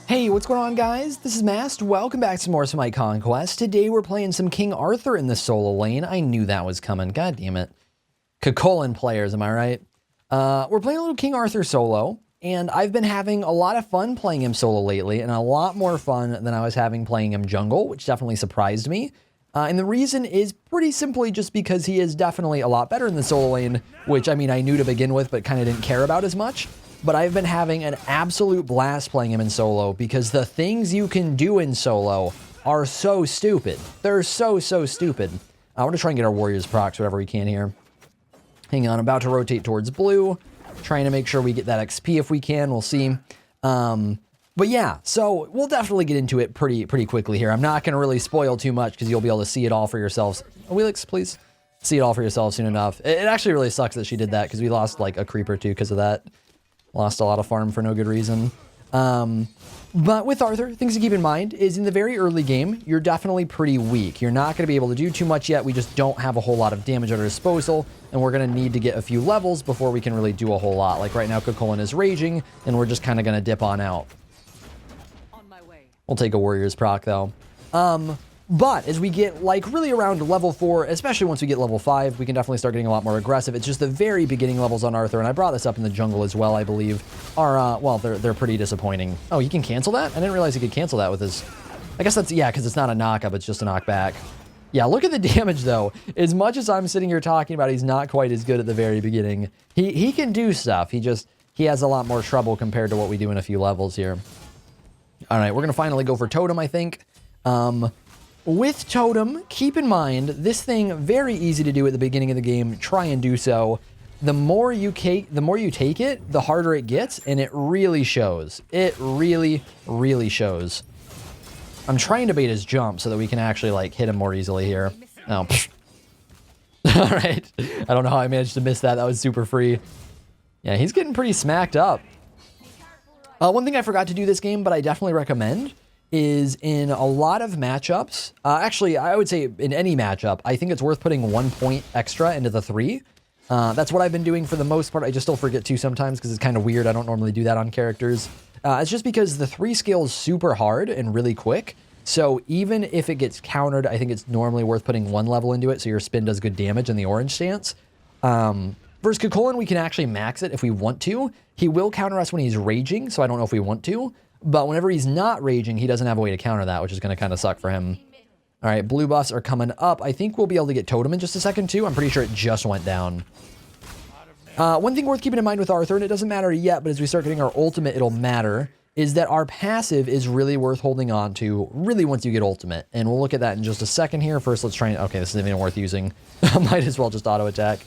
Hey, what's going on, guys? This is Mast. Welcome back to more SMITE Conquest. Today we're playing some King Arthur in the solo lane. I knew that was coming. God damn it. Cooldown players, am I right? We're playing a little King Arthur solo, and I've been having a lot of fun playing him solo lately, and a lot more fun than I was having playing him jungle, which definitely surprised me. And the reason is pretty simply just because he is definitely a lot better in the solo lane, which, I mean, I knew to begin with, but kind of didn't care about as much. But I've been having an absolute blast playing him in solo because the things you can do in solo are so stupid. They're so stupid. I want to try and get our warriors procs whatever we can here. Hang on, I'm about to rotate towards blue. Trying to make sure we get that XP if we can. We'll see. But yeah, so we'll definitely get into it pretty quickly here. I'm not going to really spoil too much because you'll be able to see it all for yourselves. Wheelix, please. See it all for yourselves soon enough. It actually really sucks that she did that because we lost like a creep or two because of that. Lost a lot of farm for no good reason. But with Arthur, things to keep in mind is in the very early game, you're definitely pretty weak. You're not going to be able to do too much yet. We just don't have a whole lot of damage at our disposal, and we're going to need to get a few levels before we can really do a whole lot. Like right now, Cooldown is raging, and we're just kind of going to dip on out. On my way. We'll take a warrior's proc though. But as we get like really around level 4, especially once we get level 5, we can definitely start getting a lot more aggressive. It's just the very beginning levels on Arthur, and I brought this up in the jungle as well, I believe, are, well, they're pretty disappointing. Oh, you can cancel that? I didn't realize you could cancel that with his... I guess that's, yeah, because it's not a knock-up, it's just a knockback. Yeah, look at the damage, though. As much as I'm sitting here talking about he's not quite as good at the very beginning, he can do stuff. He has a lot more trouble compared to what we do in a few levels here. All right, we're going to finally go for Totem, I think. With Totem, keep in mind, this thing, very easy to do at the beginning of the game. Try and do so. The more you take it, the harder it gets, and it really shows. It really shows. I'm trying to bait his jump so that we can actually, like, hit him more easily here. Oh, all right. I don't know how I managed to miss that. That was super free. Yeah, he's getting pretty smacked up. One thing I forgot to do this game, but I definitely recommend, is in a lot of matchups, actually, I would say in any matchup, I think it's worth putting 1 point extra into the 3. That's what I've been doing for the most part. I just still forget to sometimes because it's kind of weird. I don't normally do that on characters. It's just because the 3 skill is super hard and really quick. So even if it gets countered, I think it's normally worth putting 1 level into it so your spin does good damage in the orange stance. Versus Cooldown, we can actually max it if we want to. He will counter us when he's raging, so I don't know if we want to. But whenever he's not raging, he doesn't have a way to counter that, which is going to kind of suck for him. All right, blue buffs are coming up. I think we'll be able to get Totem in just a second, too. I'm pretty sure it just went down. One thing worth keeping in mind with Arthur, and it doesn't matter yet, but as we start getting our ultimate, it'll matter, is that our passive is really worth holding on to, really once you get ultimate. And we'll look at that in just a second here. First, let's try and... Okay, this isn't even worth using. Might as well just auto-attack.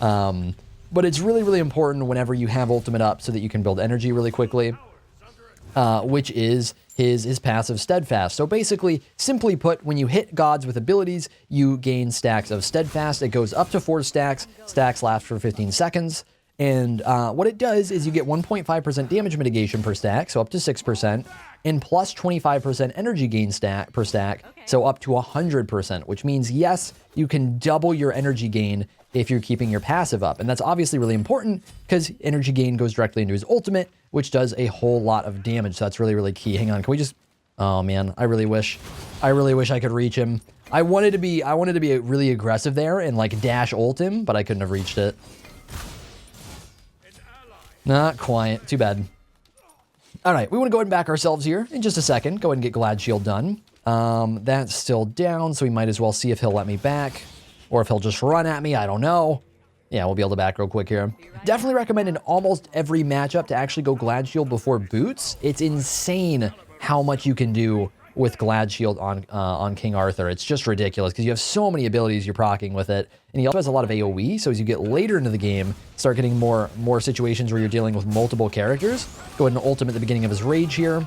But it's really important whenever you have ultimate up so that you can build energy really quickly. Which is his passive Steadfast. So basically, simply put, when you hit gods with abilities, you gain stacks of Steadfast. It goes up to 4 stacks. Stacks last for 15 seconds. And what it does is you get 1.5% damage mitigation per stack, so up to 6%, and plus 25% energy gain per stack, so up to 100%, which means, yes, you can double your energy gain if you're keeping your passive up. And that's obviously really important because energy gain goes directly into his ultimate, which does a whole lot of damage. So that's really key. Hang on, can we just... Oh man, I really wish I could reach him. I wanted to be really aggressive there and like dash ult him, but I couldn't have reached it. Not quite. Too bad. All right, we want to go ahead and back ourselves here in just a second. Go ahead and get Glad Shield done. That's still down, so we might as well see if he'll let me back. Or if he'll just run at me, I don't know. Yeah, we'll be able to back real quick here. Definitely recommend in almost every matchup to actually go Glad Shield before boots. It's insane how much you can do with Glad Shield on King Arthur. It's just ridiculous because you have so many abilities you're proccing with it. And he also has a lot of AoE, so as you get later into the game, start getting more situations where you're dealing with multiple characters. Go ahead and ultimate at the beginning of his rage here.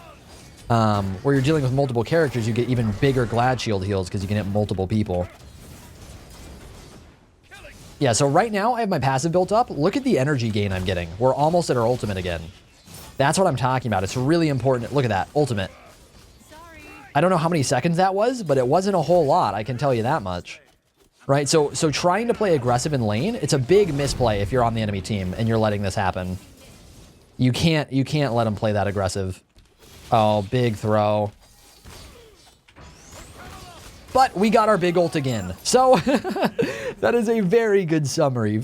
Where you're dealing with multiple characters, you get even bigger Glad Shield heals because you can hit multiple people. Yeah, so right now I have my passive built up. Look at the energy gain I'm getting. We're almost at our ultimate again. That's what I'm talking about. It's really important. Look at that. Ultimate. I don't know how many seconds that was, but it wasn't a whole lot. I can tell you that much. Right? So trying to play aggressive in lane, it's a big misplay if you're on the enemy team and you're letting this happen. You can't let them play that aggressive. Oh, big throw. But we got our big ult again. So that is a very good summary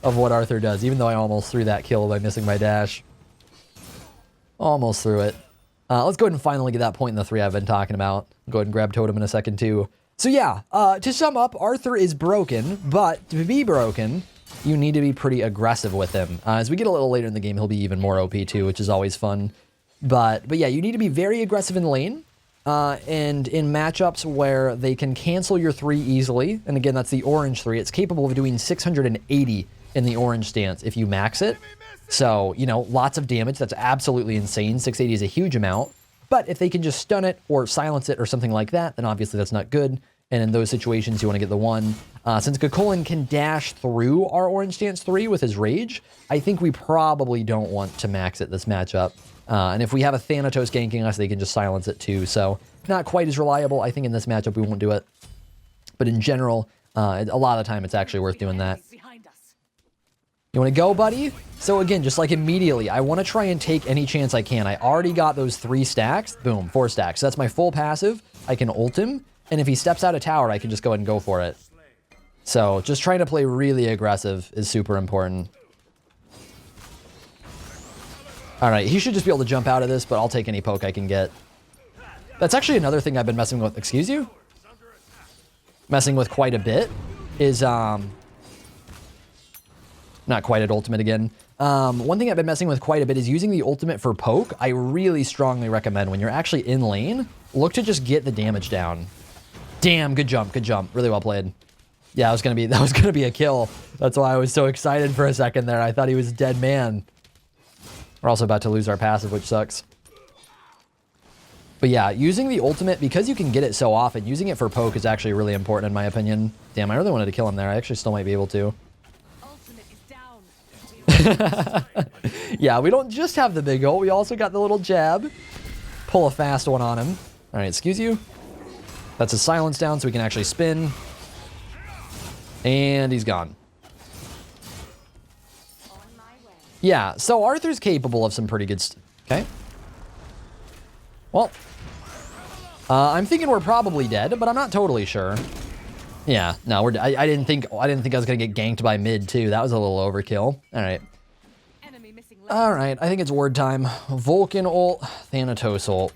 of what Arthur does, even though I almost threw that kill by missing my dash. Almost threw it. Let's go ahead and finally get that point in the 3 I've been talking about. Go ahead and grab Totem in a second too. So yeah, to sum up, Arthur is broken, but to be broken, you need to be pretty aggressive with him. As we get a little later in the game, he'll be even more OP too, which is always fun. But yeah, you need to be very aggressive in lane. And in matchups where they can cancel your 3 easily, and again, that's the orange 3, it's capable of doing 680 in the orange stance if you max it. So, you know, lots of damage. That's absolutely insane. 680 is a huge amount. But if they can just stun it or silence it or something like that, then obviously that's not good. And in those situations, you want to get the 1. Since Cooldown can dash through our orange stance 3 with his rage, I think we probably don't want to max it this matchup. And if we have a Thanatos ganking us, they can just silence it too. So not quite as reliable. I think in this matchup, we won't do it. But in general, a lot of the time, it's actually worth doing that. You want to go, buddy? So again, just like immediately, I want to try and take any chance I can. I already got those 3 stacks. Boom, 4 stacks. So that's my full passive. I can ult him. And if he steps out of tower, I can just go ahead and go for it. So just trying to play really aggressive is super important. All right, he should just be able to jump out of this, but I'll take any poke I can get. That's actually another thing I've been messing with. Excuse you? Messing with quite a bit is, not quite at ultimate again. One thing I've been messing with quite a bit is using the ultimate for poke. I really strongly recommend when you're actually in lane, look to just get the damage down. Damn, good jump, good jump. Really well played. Yeah, that was gonna be a kill. That's why I was so excited for a second there. I thought he was a dead man. We're also about to lose our passive, which sucks. But yeah, using the ultimate, because you can get it so often, using it for poke is actually really important in my opinion. Damn, I really wanted to kill him there. I actually still might be able to. Yeah, we don't just have the big ult. We also got the little jab. Pull a fast one on him. All right, excuse you. That's a silence down so we can actually spin. And he's gone. Yeah, so Arthur's capable of some pretty good okay. Well, I'm thinking we're probably dead, but I'm not totally sure. Yeah, no, I didn't think I was gonna get ganked by mid too. That was a little overkill. All right. All right, I think it's word time. Vulcan ult, Thanatos ult.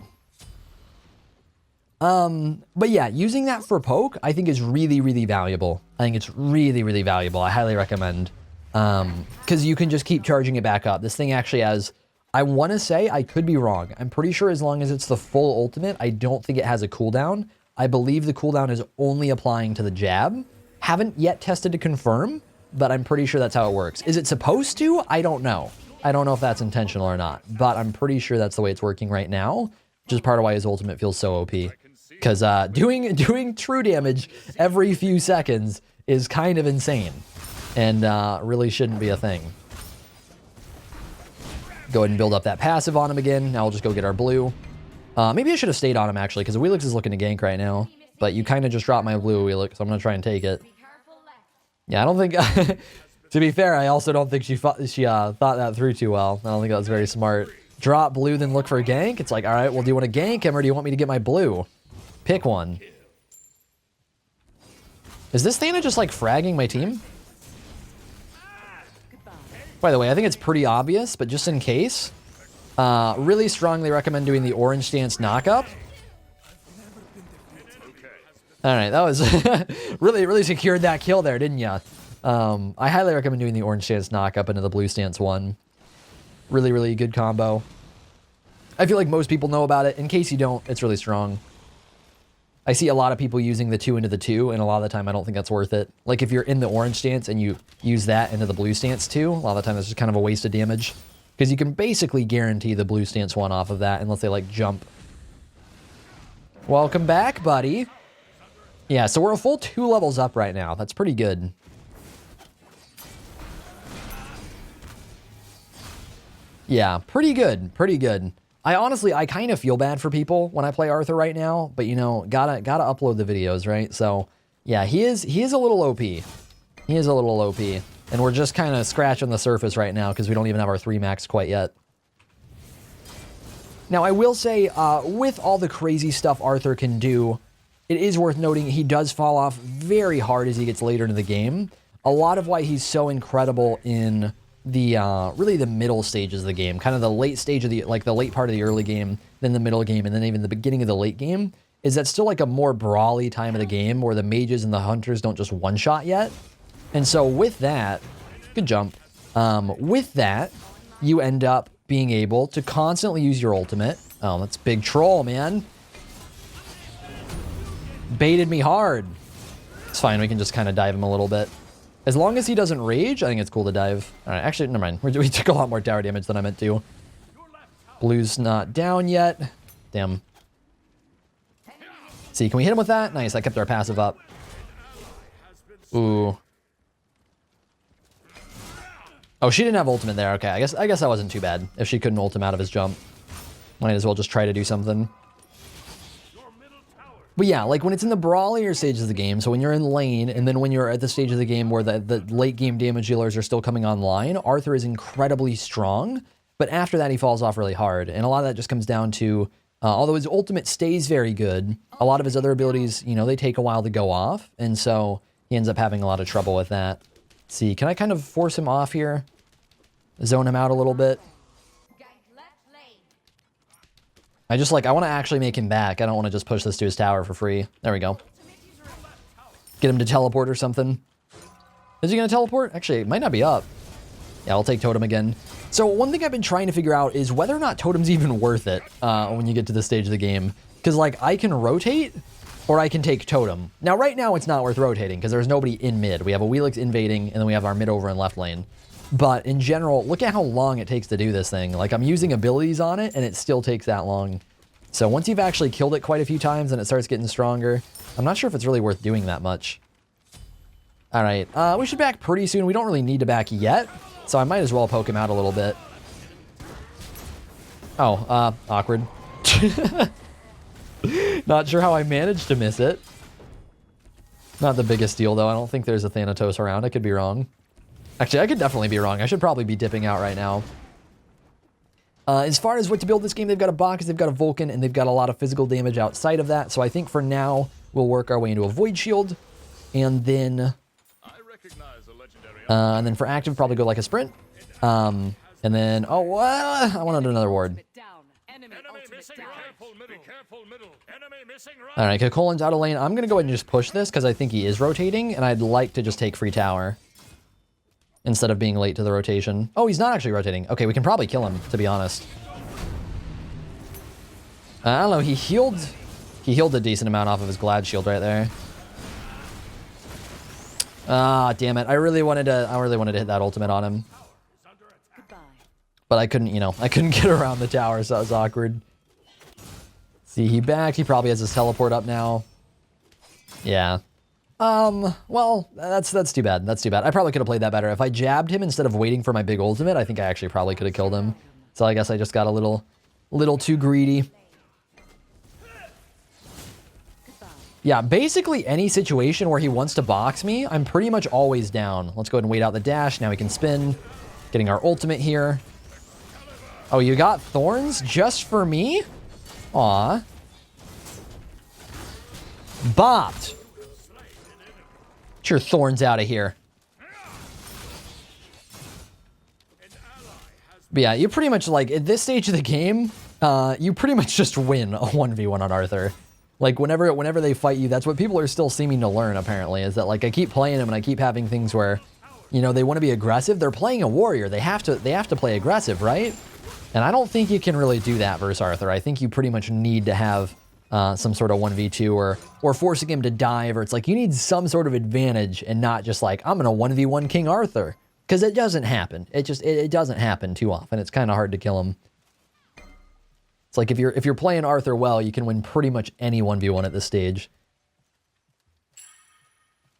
But yeah, using that for poke, I think is really, really valuable. I think it's really, really valuable. I highly recommend. Because you can just keep charging it back up. This thing actually has, I want to say, I could be wrong. I'm pretty sure as long as it's the full ultimate, I don't think it has a cooldown. I believe the cooldown is only applying to the jab. Haven't yet tested to confirm, but I'm pretty sure that's how it works. Is it supposed to? I don't know. I don't know if that's intentional or not, but I'm pretty sure that's the way it's working right now, which is part of why his ultimate feels so OP. Because doing true damage every few seconds is kind of insane, and really shouldn't be a thing. Go ahead and build up that passive on him again. Now we'll just go get our blue. Maybe I should have stayed on him, actually, because Wheelix is looking to gank right now. But you kind of just dropped my blue, Wheelix, so I'm going to try and take it. Yeah, I don't think... to be fair, I also don't think she thought that through too well. I don't think that was very smart. Drop blue, then look for a gank? It's like, all right, well, do you want to gank him, or do you want me to get my blue? Pick one. Is this Thana just, like, fragging my team? By the way, I think it's pretty obvious, but just in case, really strongly recommend doing the orange stance knockup. All right, that was really secured that kill there, didn't ya? I highly recommend doing the orange stance knockup into the blue stance one. Really, really good combo. I feel like most people know about it. In case you don't, it's really strong. I see a lot of people using the 2 into the 2, and a lot of the time I don't think that's worth it. Like if you're in the orange stance and you use that into the blue stance too, a lot of the time it's just kind of a waste of damage. Because you can basically guarantee the blue stance one off of that unless they like jump. Welcome back, buddy. Yeah, so we're a full 2 levels up right now. That's pretty good. Yeah, pretty good, pretty good. I honestly, I kind of feel bad for people when I play Arthur right now, but you know, gotta upload the videos, right? So yeah, he is a little OP. He is a little OP. And we're just kind of scratching the surface right now because we don't even have our 3 max quite yet. Now, I will say, with all the crazy stuff Arthur can do, it is worth noting he does fall off very hard as he gets later into the game. A lot of why he's so incredible in the really the middle stages of the game, kind of the late stage of the the late part of the early game, then the middle game, and then even the beginning of the late game, is that still like a more brawly time of the game where the mages and the hunters don't just one shot yet. And so with that, good jump. With that, you end up being able to constantly use your ultimate. Oh, that's big troll, man. Baited me hard. It's fine, we can just kind of dive him a little bit. As long as he doesn't rage, I think it's cool to dive. All right, actually, never mind. We took a lot more tower damage than I meant to. Blue's not down yet. Damn. See, can we hit him with that? Nice, I kept our passive up. Ooh. Oh, she didn't have ultimate there. Okay, I guess that wasn't too bad. If she couldn't ult him out of his jump. Might as well just try to do something. But yeah, like when it's in the brawlier stages of the game, so when you're in lane, and then when you're at the stage of the game where the late game damage dealers are still coming online, Arthur is incredibly strong, but after that he falls off really hard. And a lot of that just comes down to, although his ultimate stays very good, a lot of his other abilities, you know, they take a while to go off, and so he ends up having a lot of trouble with that. Let's see, can I kind of force him off here? Zone him out a little bit? I want to actually make him back. I don't want to just push this to his tower for free. There we go. Get him to teleport or something. Is he going to teleport? Actually, it might not be up. Yeah, I'll take Totem again. So one thing I've been trying to figure out is whether or not Totem's even worth it when you get to this stage of the game. Because, like, I can rotate or I can take Totem. Now, right now, it's not worth rotating because there's nobody in mid. We have a Wheelix invading, and then we have our mid over in left lane. But in general, look at how long it takes to do this thing. Like, I'm using abilities on it, and it still takes that long. So once you've actually killed it quite a few times and it starts getting stronger, I'm not sure if it's really worth doing that much. All right, we should back pretty soon. We don't really need to back yet, so I might as well poke him out a little bit. Oh, awkward. Not sure how I managed to miss it. Not the biggest deal, though. I don't think there's a Thanatos around. I could be wrong. Actually, I could definitely be wrong. I should probably be dipping out right now. As far as what to build this game, they've got a Bacchus, they've got a Vulcan, and they've got a lot of physical damage outside of that. So I think for now, we'll work our way into a Void Shield. And then for active, probably go like a Sprint. And then, oh, what? I wanted another ward. All right, Kakolin's out of lane. I'm going to go ahead and just push this because I think he is rotating, and I'd like to just take free tower instead of being late to the rotation. Oh, he's not actually rotating. Okay, we can probably kill him, to be honest. I don't know, he healed a decent amount off of his Glad Shield right there. Ah, damn it. I really wanted to hit that ultimate on him. But I couldn't, I couldn't get around the tower, so that was awkward. See, he backed. He probably has his teleport up now. Yeah. Well, that's too bad. That's too bad. I probably could have played that better. If I jabbed him instead of waiting for my big ultimate, I think I actually probably could have killed him. So I guess I just got a little too greedy. Yeah, basically any situation where he wants to box me, I'm pretty much always down. Let's go ahead and wait out the dash. Now we can spin. Getting our ultimate here. Oh, you got thorns just for me? Aw. Bopped. Get your thorns out of here. But yeah, you pretty much, like, at this stage of the game, you pretty much just win a 1v1 on Arthur. Like, whenever they fight you, that's what people are still seeming to learn, apparently, is that, like, I keep playing them and I keep having things where, they want to be aggressive. They're playing a warrior. They have to play aggressive, right? And I don't think you can really do that versus Arthur. I think you pretty much need to have some sort of 1v2 or forcing him to dive, or it's like you need some sort of advantage and not just like, I'm gonna 1v1 King Arthur. Because it doesn't happen. It doesn't happen too often. It's kind of hard to kill him. It's like if you're playing Arthur well, you can win pretty much any 1v1 at this stage.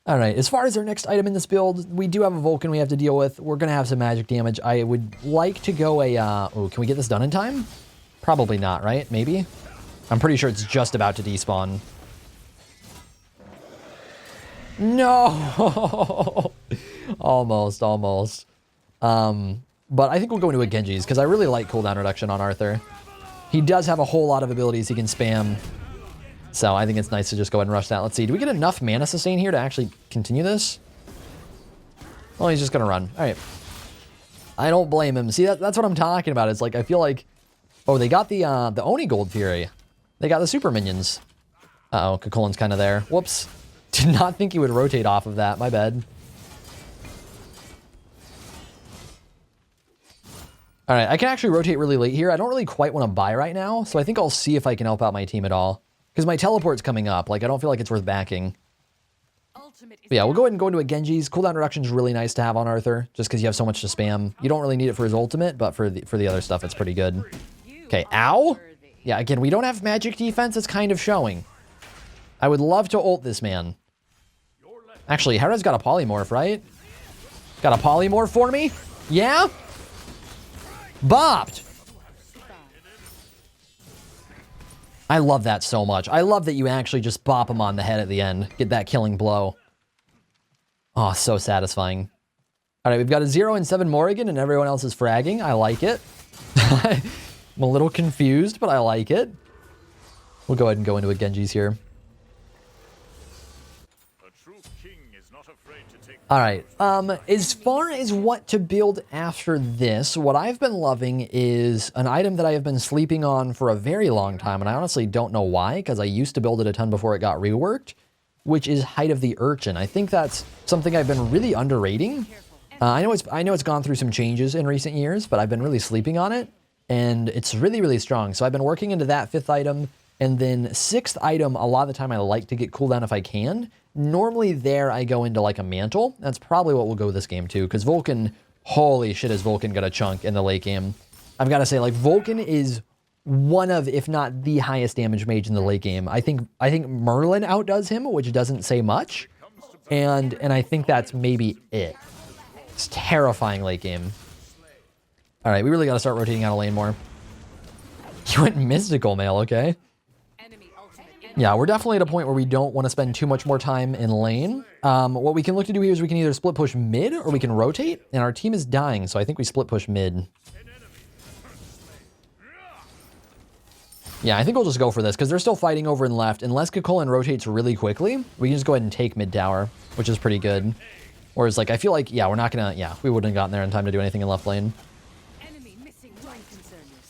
All right, as far as our next item in this build, we do have a Vulcan we have to deal with. We're going to have some magic damage. I would like to go oh, can we get this done in time? Probably not, right? Maybe? I'm pretty sure it's just about to despawn. No! Almost, almost. But I think we'll go into a Genji's, because I really like cooldown reduction on Arthur. He does have a whole lot of abilities he can spam. So I think it's nice to just go ahead and rush that. Let's see, do we get enough mana sustain here to actually continue this? Well, he's just going to run. All right. I don't blame him. See, that's what I'm talking about. It's like, I feel like... Oh, they got the Oni Gold Fury. They got the super minions. Uh-oh, Kukulin's kind of there. Whoops. Did not think he would rotate off of that. My bad. All right, I can actually rotate really late here. I don't really quite want to buy right now, so I think I'll see if I can help out my team at all. Because my teleport's coming up. Like, I don't feel like it's worth backing. But yeah, we'll go ahead and go into a Genji's. Cooldown reduction is really nice to have on Arthur, just because you have so much to spam. You don't really need it for his ultimate, but for the other stuff, it's pretty good. Okay, ow! Yeah, again, we don't have magic defense. It's kind of showing. I would love to ult this man. Actually, Hi-Rez got a polymorph, right? Got a polymorph for me? Yeah? Bopped! I love that so much. I love that you actually just bop him on the head at the end. Get that killing blow. Oh, so satisfying. All right, we've got a 0 and 7 Morrigan, and everyone else is fragging. I like it. I'm a little confused, but I like it. We'll go ahead and go into a Genji's here. All right, as far as what to build after this, what I've been loving is an item that I have been sleeping on for a very long time, and I honestly don't know why, because I used to build it a ton before it got reworked, which is Height of the Urchin. I think that's something I've been really underrating. I know it's gone through some changes in recent years, but I've been really sleeping on it, and it's really, really strong. So I've been working into that 5th item, and then 6th item, a lot of the time I like to get cooldown if I can. Normally there I go into like a mantle. That's probably what we'll go this game too, because Vulcan, holy shit, is Vulcan got a chunk in the late game. I've got to say, like, Vulcan is one of, if not the highest damage mage in the late game. I think Merlin outdoes him, which doesn't say much, and I think that's maybe it. It's terrifying late game. All right, we really got to start rotating out of lane more. You went mystical, Male, okay? Yeah, we're definitely at a point where we don't want to spend too much more time in lane. What we can look to do here is we can either split push mid or we can rotate, and our team is dying, so I think we split push mid. Yeah, I think we'll just go for this, because they're still fighting over in left. Unless Kukulin rotates really quickly, we can just go ahead and take mid tower, which is pretty good. Whereas, like, I feel like, yeah, we're not gonna, yeah, we wouldn't have gotten there in time to do anything in left lane.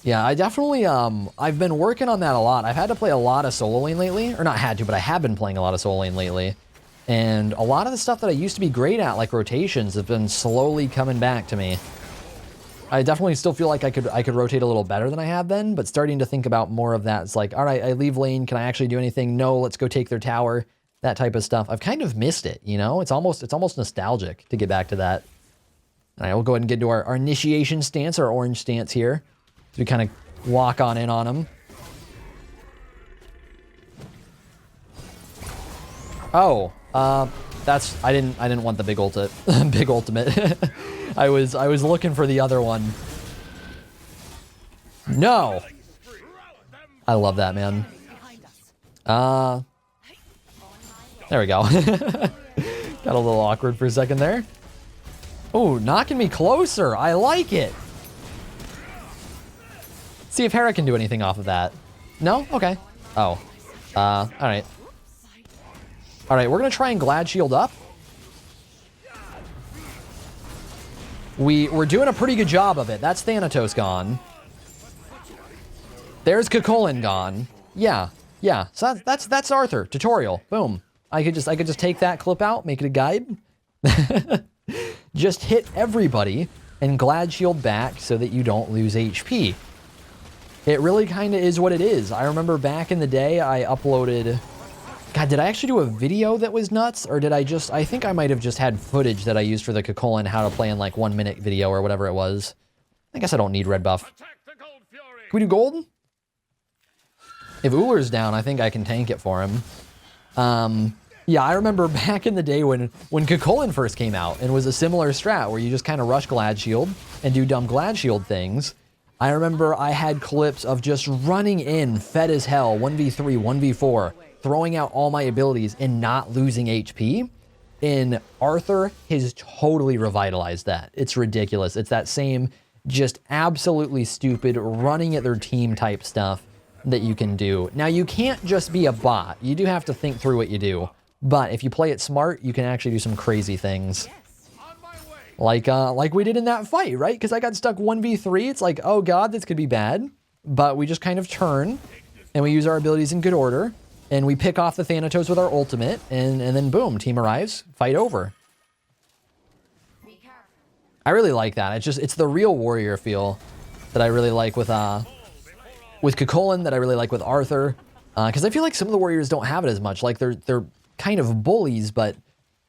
Yeah, I definitely, I've been working on that a lot. I've had to play a lot of solo lane lately. Or not had to, but I have been playing a lot of solo lane lately. And a lot of the stuff that I used to be great at, like rotations, have been slowly coming back to me. I definitely still feel like I could rotate a little better than I have been, but starting to think about more of that. It's like, all right, I leave lane. Can I actually do anything? No, let's go take their tower. That type of stuff. I've kind of missed it, you know? It's almost nostalgic to get back to that. All right, we'll go ahead and get to our initiation stance, our orange stance here. So we kind of walk on in on him. Oh, that's I didn't want the big big ultimate. I was looking for the other one. No. I love that, man. There we go. Got a little awkward for a second there. Oh, knocking me closer. I like it. See if Hera can do anything off of that. No? Okay. Oh. All right. All right, we're going to try and Glad Shield up. We're doing a pretty good job of it. That's Thanatos gone. There's Kukulin gone. Yeah. Yeah. So that's Arthur. Tutorial. Boom. I could just take that clip out, make it a guide. Just hit everybody and Glad Shield back so that you don't lose HP. It really kind of is what it is. I remember back in the day, I uploaded... God, did I actually do a video that was nuts? Or did I think I might have just had footage that I used for the Kukulin how to play in like 1 minute video or whatever it was. I guess I don't need red buff. Can we do gold? If Ullr's down, I think I can tank it for him. Yeah, I remember back in the day when Kukulin first came out and was a similar strat where you just kind of rush Glad Shield and do dumb Glad Shield things. I remember I had clips of just running in, fed as hell, 1v3, 1v4, throwing out all my abilities and not losing HP. And Arthur has totally revitalized that. It's ridiculous. It's that same just absolutely stupid running at their team type stuff that you can do. Now, you can't just be a bot. You do have to think through what you do. But if you play it smart, you can actually do some crazy things. Like we did in that fight, right? Because I got stuck 1v3. It's like, oh god, this could be bad. But we just kind of turn, and we use our abilities in good order, and we pick off the Thanatos with our ultimate, and then boom, team arrives, fight over. I really like that. It's the real warrior feel that I really like with Kukulkan, that I really like with Arthur. Because I feel like some of the warriors don't have it as much. Like they're kind of bullies, but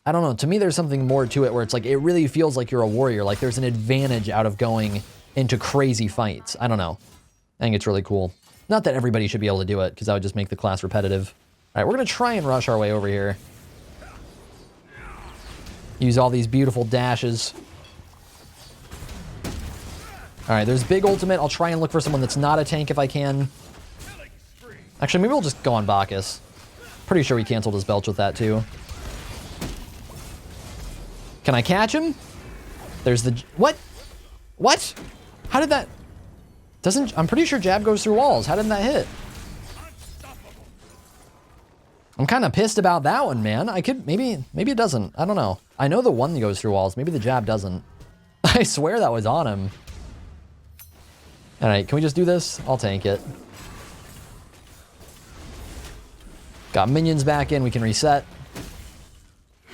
I don't know. To me, there's something more to it where it's like, it really feels like you're a warrior. Like there's an advantage out of going into crazy fights. I don't know. I think it's really cool. Not that everybody should be able to do it, because that would just make the class repetitive. All right, we're going to try and rush our way over here. Use all these beautiful dashes. All right, there's big ultimate. I'll try and look for someone that's not a tank if I can. Actually, maybe we'll just go on Bacchus. Pretty sure we canceled his belch with that too. Can I catch him? There's the... What? What? How did that... Doesn't... I'm pretty sure jab goes through walls. How didn't that hit? I'm kind of pissed about that one, man. I could... Maybe it doesn't. I don't know. I know the one that goes through walls. Maybe the jab doesn't. I swear that was on him. All right, can we just do this? I'll tank it. Got minions back in. We can reset.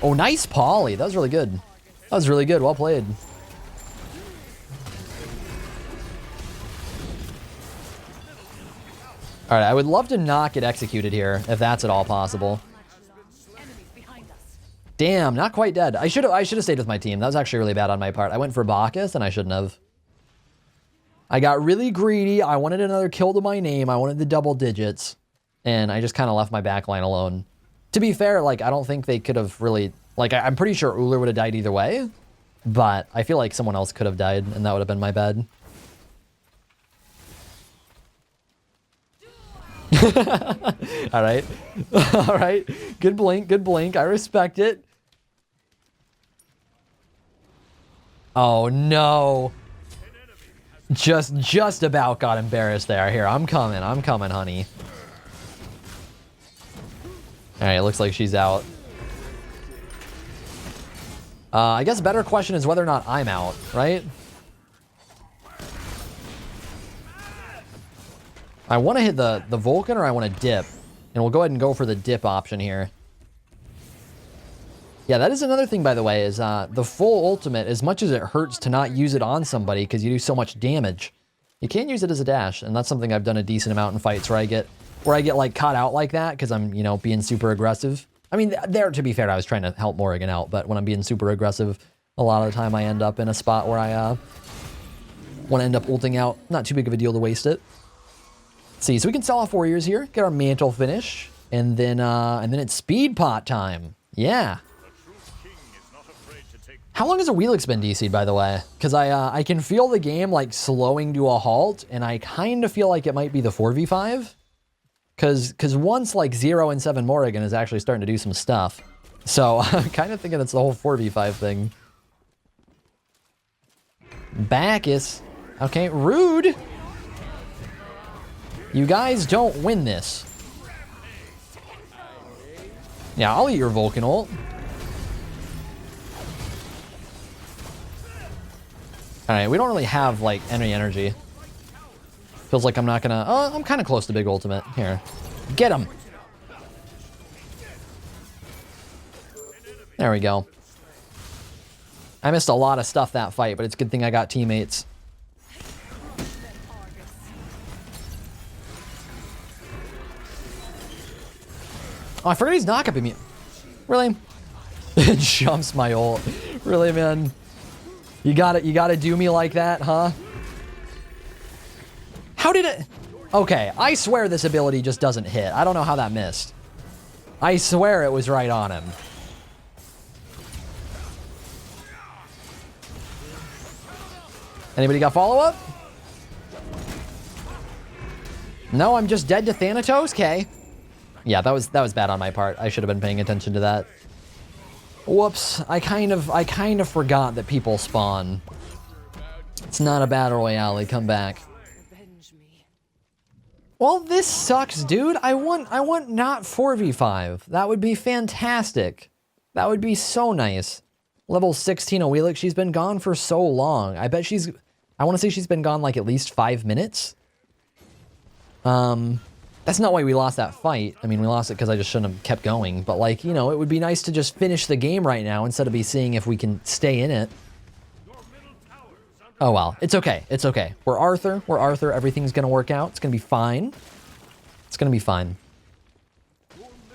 Oh, nice poly. That was really good. That was really good. Well played. All right, I would love to not get executed here, if that's at all possible. Damn, not quite dead. I should have stayed with my team. That was actually really bad on my part. I went for Bacchus, and I shouldn't have. I got really greedy. I wanted another kill to my name. I wanted the double digits, and I just kind of left my backline alone. To be fair, like, I don't think they could have really... Like, I'm pretty sure Uller would have died either way, but I feel like someone else could have died, and that would have been my bad. All right. All right. Good blink. Good blink. I respect it. Oh, no. Just about got embarrassed there. Here, I'm coming, honey. All right, it looks like she's out. I guess a better question is whether or not I'm out, right? I want to hit the Vulcan, or I want to dip. And we'll go ahead and go for the dip option here. Yeah, that is another thing, by the way, is the full ultimate, as much as it hurts to not use it on somebody because you do so much damage, you can't use it as a dash. And that's something I've done a decent amount in fights where I get like caught out like that because I'm, you know, being super aggressive. I mean, there, to be fair, I was trying to help Morrigan out, but when I'm being super aggressive, a lot of the time I end up in a spot where I want to end up ulting out. Not too big of a deal to waste it. Let's see, so we can sell off warriors here, get our mantle finish, and then it's speed pot time. Yeah. How long has a Wheelix been DC'd, by the way? Because I can feel the game like slowing to a halt, and I kind of feel like it might be the 4v5. Because once like 0 and 7 Morrigan is actually starting to do some stuff. So I'm kind of thinking it's the whole 4v5 thing. Bacchus. Okay, rude. You guys don't win this. Yeah, I'll eat your Vulcan ult. Alright, we don't really have, like, any energy. Feels like I'm not gonna... Oh, I'm kind of close to big ultimate. Here. Get him! There we go. I missed a lot of stuff that fight, but it's a good thing I got teammates. Oh, I forgot he's knock-up immune. Really? It jumps my ult. Really, man? You gotta do me like that, huh? How did it... Okay, I swear this ability just doesn't hit. I don't know how that missed. I swear it was right on him. Anybody got follow-up? No, I'm just dead to Thanatos? Okay. Yeah, that was bad on my part. I should have been paying attention to that. Whoops. I kind of forgot that people spawn. It's not a battle royale. Come back. Avenge me. Well, this sucks, dude. I want not 4v5. That would be fantastic. That would be so nice. Level 16 Awilix, she's been gone for so long. I bet I want to say she's been gone like at least 5 minutes. That's not why we lost that fight. I mean, we lost it because I just shouldn't have kept going. But like, you know, it would be nice to just finish the game right now instead of seeing if we can stay in it. Oh, well. It's okay. It's okay. We're Arthur. We're Arthur. Everything's going to work out. It's going to be fine. It's going to be fine.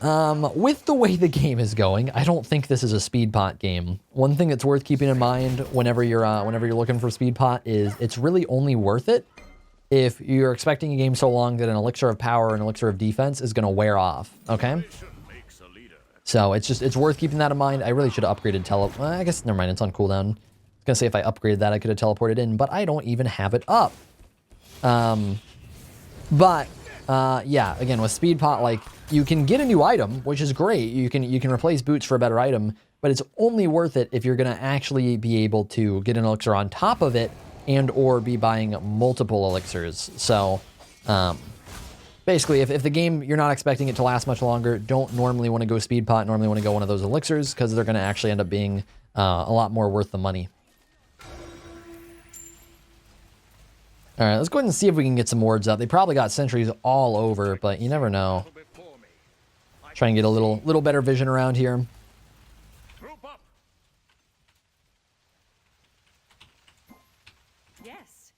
With the way the game is going, I don't think this is a speed pot game. One thing that's worth keeping in mind whenever you're looking for speed pot is it's really only worth it if you're expecting a game so long that an elixir of power and elixir of defense is going to wear off. Okay. So it's worth keeping that in mind. I really should have upgraded I guess never mind. It's on cooldown. I was gonna say if I upgraded that I could have teleported in, but I don't even have it up. Yeah, again, with speed pot, like, you can get a new item, which is great. You can replace boots for a better item, but it's only worth it if you're gonna actually be able to get an elixir on top of it and or be buying multiple elixirs. So basically, if the game, you're not expecting it to last much longer, don't normally want to go speed pot, normally want to go one of those elixirs because they're gonna actually end up being a lot more worth the money. All right, let's go ahead and see if we can get some wards up. They probably got sentries all over, but you never know. Try and get a little better vision around here. Yes.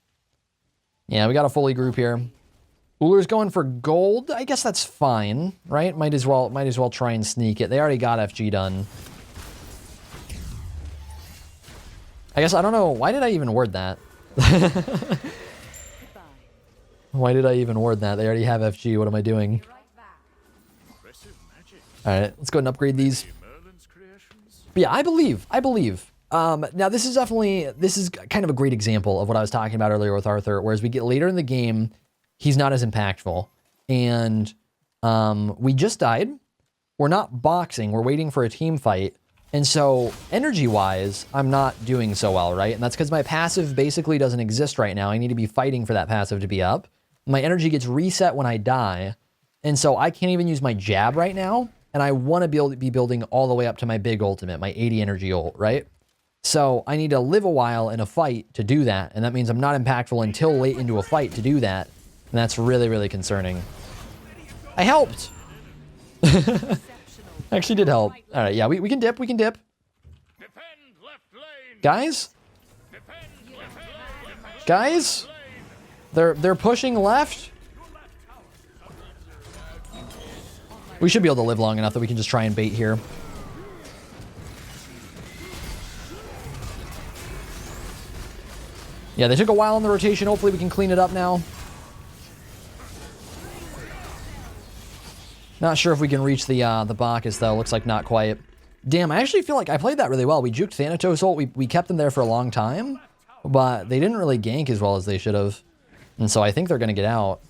Yeah, we got a fully group here. Ullr's going for gold. I guess that's fine, right? Might as well try and sneak it. They already got FG done. I guess I don't know. Why did I even word that? Why did I even word that? They already have FG. What am I doing? All right, let's go ahead and upgrade these. But yeah, I believe. Now this is kind of a great example of what I was talking about earlier with Arthur, whereas we get later in the game, he's not as impactful. And we just died. We're not boxing. We're waiting for a team fight. And so energy-wise, I'm not doing so well, right? And that's because my passive basically doesn't exist right now. I need to be fighting for that passive to be up. My energy gets reset when I die. And so I can't even use my jab right now. And I want to be building all the way up to my big ultimate, my 80 energy ult, right? So I need to live a while in a fight to do that. And that means I'm not impactful until late into a fight to do that. And that's really, really concerning. I helped. I actually did help. All right, yeah, we can dip. Guys? Guys? They're pushing left. We should be able to live long enough that we can just try and bait here. Yeah, they took a while on the rotation. Hopefully we can clean it up now. Not sure if we can reach the Bacchus, though. Looks like not quite. Damn, I actually feel like I played that really well. We juked Thanatos ult. We kept them there for a long time, but they didn't really gank as well as they should have. And so I think they're going to get out.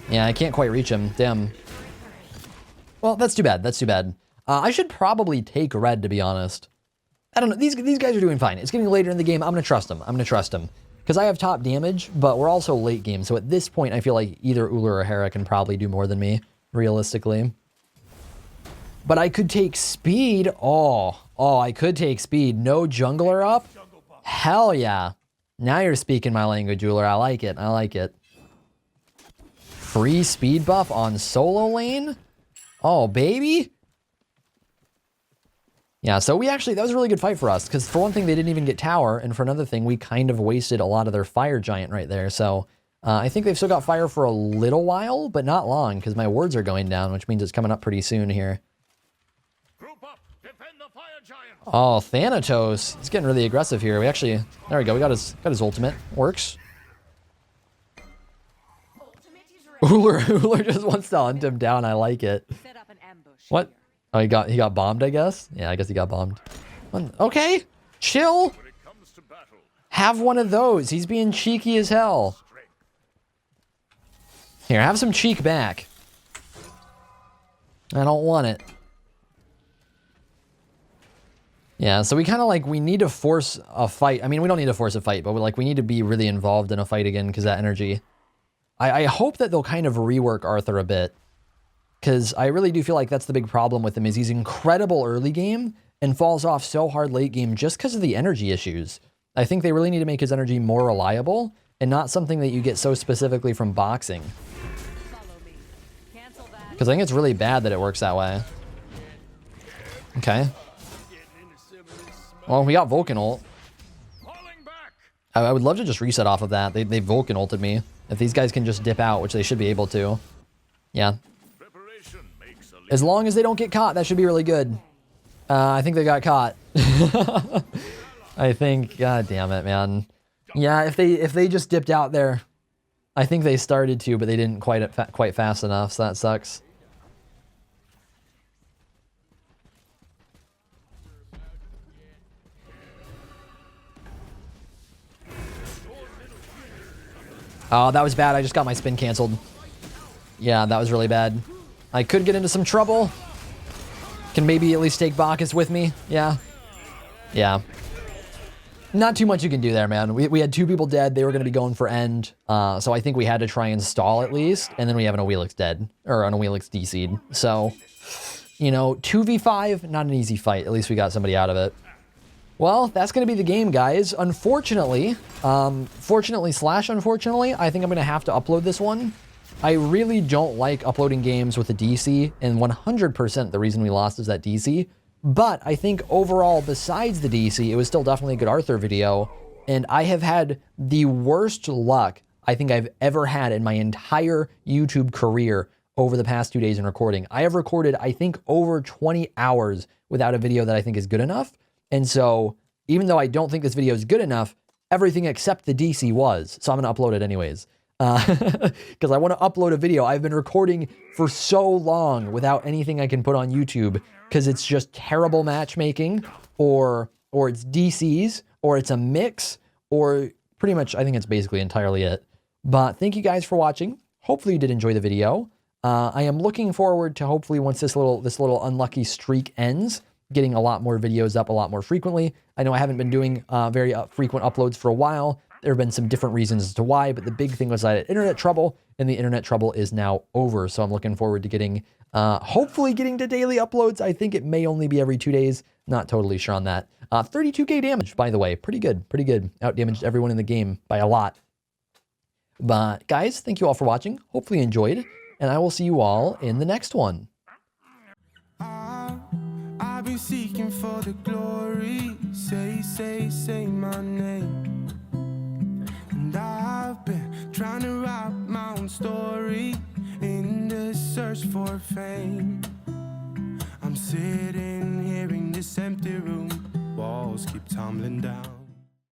Yeah, I can't quite reach him. Damn. Well, that's too bad. I should probably take red, to be honest. I don't know. These guys are doing fine. It's getting later in the game. I'm going to trust them. Because I have top damage, but we're also late game. So at this point, I feel like either Ullr or Hera can probably do more than me, realistically. But I could take speed. Oh, I could take speed. No jungler up? Hell yeah. Now you're speaking my language, Ullr. I like it. Free speed buff on solo lane? Oh, baby. Yeah, so that was a really good fight for us, because for one thing, they didn't even get tower, and for another thing, we kind of wasted a lot of their fire giant right there. So I think they've still got fire for a little while, but not long, because my wards are going down, which means it's coming up pretty soon here. Oh, Thanatos. He's getting really aggressive here. There we go. We got his ultimate. Works. Ullr just wants to hunt him down. I like it. What? Oh, he got bombed, I guess? Yeah, I guess he got bombed. Okay. Chill. Have one of those. He's being cheeky as hell. Here, have some cheek back. I don't want it. Yeah, so we kind of like, we need to force a fight. I mean, we don't need to force a fight, but we need to be really involved in a fight again because that energy. I hope that they'll kind of rework Arthur a bit because I really do feel like that's the big problem with him is he's incredible early game and falls off so hard late game just because of the energy issues. I think they really need to make his energy more reliable and not something that you get so specifically from boxing. Because I think it's really bad that it works that way. Okay. Well, we got Vulcan ult. I would love to just reset off of that. They Vulcan ulted me. If these guys can just dip out, which they should be able to. Yeah. As long as they don't get caught, that should be really good. I think they got caught. I think, god damn it, man. Yeah, if they just dipped out there, I think they started to, but they didn't quite fast enough, so that sucks. Oh, that was bad. I just got my spin canceled. Yeah, that was really bad. I could get into some trouble. Can maybe at least take Bacchus with me. Yeah. Yeah. Not too much you can do there, man. We had 2 people dead. They were going to be going for end. So I think we had to try and stall at least. And then we have an Awilix dead. Or an Awilix DC'd. So, you know, 2v5, not an easy fight. At least we got somebody out of it. Well, that's going to be the game, guys. Unfortunately, fortunately / unfortunately, I think I'm going to have to upload this one. I really don't like uploading games with a DC, and 100% the reason we lost is that DC. But I think overall, besides the DC, it was still definitely a good Arthur video, and I have had the worst luck I think I've ever had in my entire YouTube career over the past 2 days in recording. I have recorded, I think, over 20 hours without a video that I think is good enough. And so, even though I don't think this video is good enough, everything except the DC was. So I'm going to upload it anyways. Because I want to upload a video. I've been recording for so long without anything I can put on YouTube because it's just terrible matchmaking or it's DCs or it's a mix or pretty much I think it's basically entirely it. But thank you guys for watching. Hopefully you did enjoy the video. I am looking forward to hopefully once this little unlucky streak ends, getting a lot more videos up a lot more frequently. I know I haven't been doing very frequent uploads for a while. There have been some different reasons as to why, but the big thing was I had internet trouble, and the internet trouble is now over. So I'm looking forward to getting, hopefully getting to daily uploads. I think it may only be every 2 days. Not totally sure on that. 32k damage, by the way. Pretty good, pretty good. Outdamaged everyone in the game by a lot. But guys, thank you all for watching. Hopefully you enjoyed, and I will see you all in the next one. I've been seeking for the glory. Say my name. And I've been trying to write my own story in the search for fame. I'm sitting here in this empty room. Walls keep tumbling down.